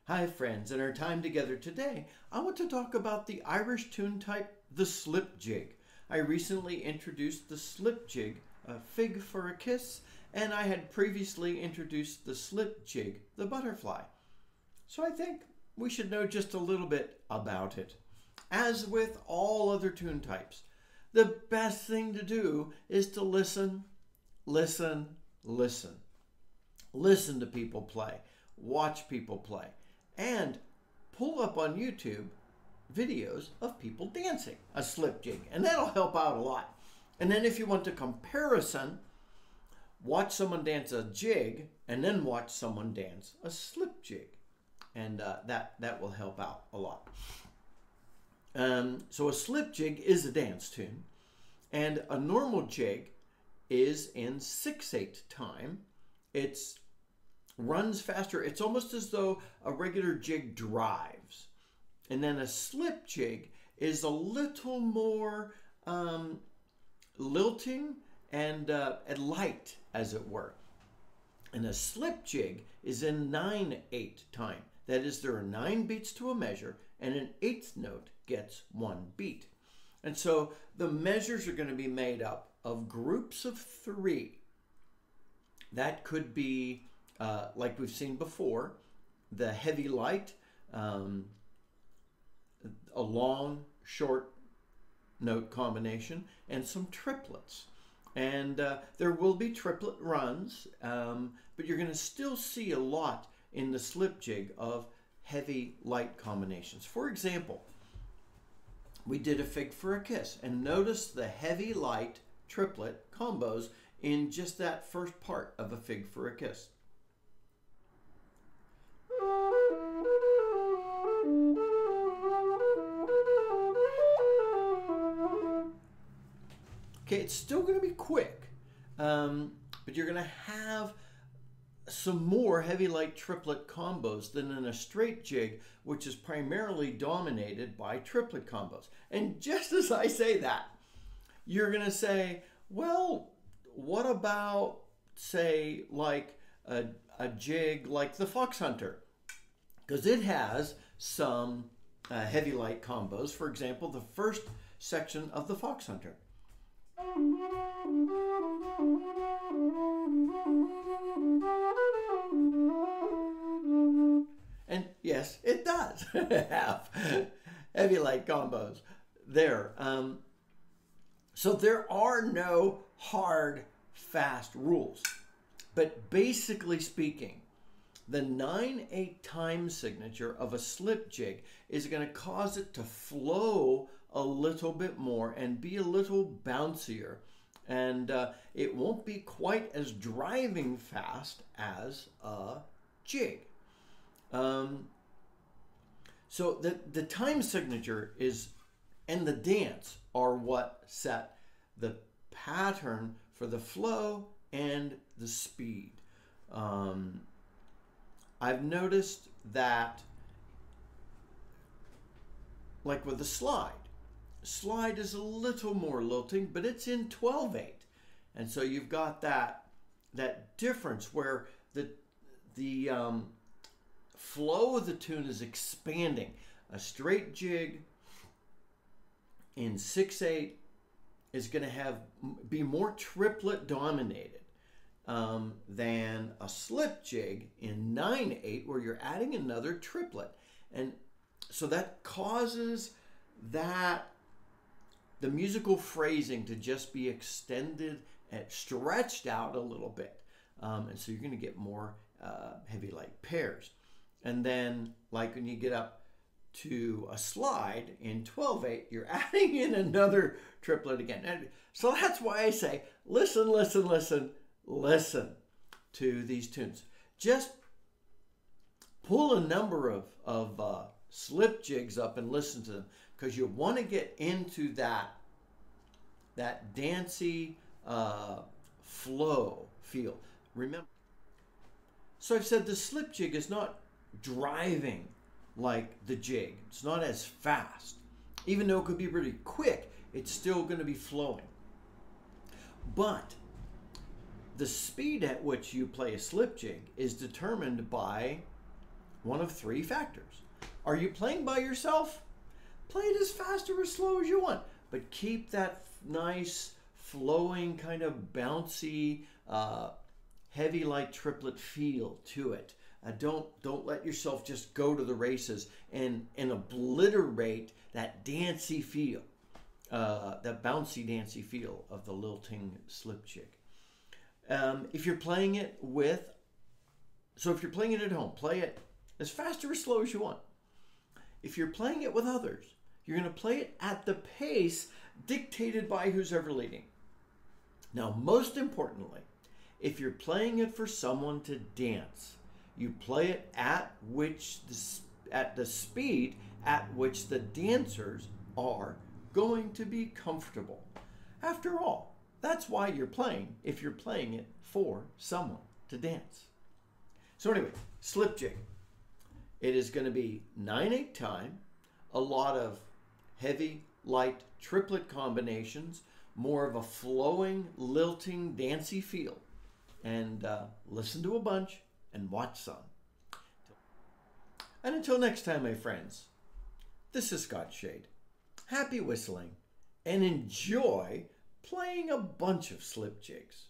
Hi friends, in our time together today, I want to talk about the Irish tune type, the slip jig. I recently introduced the slip jig, a fig for a kiss, and I had previously introduced the slip jig, the butterfly. So I think we should know just a little bit about it. As with all other tune types, the best thing to do is to listen, listen, listen. Listen to people play, watch people play, and pull up on YouTube videos of people dancing a slip jig, and that'll help out a lot. And then if you want a comparison, watch someone dance a jig and then watch someone dance a slip jig, and that will help out a lot. So a slip jig is a dance tune, and a normal jig is in 6/8 time. It's runs faster. It's almost as though a regular jig drives. And then a slip jig is a little more lilting and light, as it were. And a slip jig is in 9/8 time. That is, there are 9 beats to a measure, and an 8th note gets 1 beat. And so the measures are going to be made up of groups of 3. That could be like we've seen before, the heavy light, a long short note combination, and some triplets. And there will be triplet runs, but you're going to still see a lot in the slip jig of heavy light combinations. For example, we did a fig for a kiss, and notice the heavy light triplet combos in just that first part of a fig for a kiss. Okay, it's still going to be quick, but you're going to have some more heavy light triplet combos than in a straight jig, which is primarily dominated by triplet combos. And just as I say that, you're going to say, well, what about, say, like a jig like the Fox Hunter? Because it has some heavy light combos. For example, the first section of the Fox Hunter. And yes, it does have heavy light combos there. So there are no hard, fast rules. But basically speaking, the 9/8 time signature of a slip jig is going to cause it to flow a little bit more and be a little bouncier. And it won't be quite as driving fast as a jig. So the time signature is, and the dance are what set the pattern for the flow and the speed. I've noticed that, like with the slide is a little more lilting, but it's in 12/8. And so you've got that difference where the flow of the tune is expanding. A straight jig in 6/8 is going to be more triplet dominated than a slip jig in 9/8, where you're adding another triplet. And so that causes the musical phrasing to just be extended and stretched out a little bit. And so you're going to get more heavy light pairs. And then, like when you get up to a slide in 12/8, you're adding in another triplet again. And so that's why I say, listen, listen, listen, listen to these tunes. Just pull a number of slip jigs up and listen to them, because you want to get into that dancey flow feel. Remember, so I've said the slip jig is not driving like the jig. It's not as fast. Even though it could be pretty quick, it's still going to be flowing. But the speed at which you play a slip jig is determined by one of three factors. Are you playing by yourself? Play it as fast or as slow as you want, but keep that nice, flowing, kind of bouncy, heavy light triplet feel to it. Don't let yourself just go to the races and obliterate that dancey feel, that bouncy, dancey feel of the lilting slip jig. If you're playing it at home, play it as fast or as slow as you want. If you're playing it with others, you're going to play it at the pace dictated by who's ever leading. Now, most importantly, if you're playing it for someone to dance, you play it at the speed at which the dancers are going to be comfortable. After all, that's why you're playing, if you're playing it for someone to dance. So anyway, slip jig. It is going to be 9/8 time, a lot of heavy, light triplet combinations, more of a flowing, lilting, dancey feel. And listen to a bunch and watch some. And until next time, my friends, this is Scott Shade. Happy whistling and enjoy playing a bunch of slip jigs.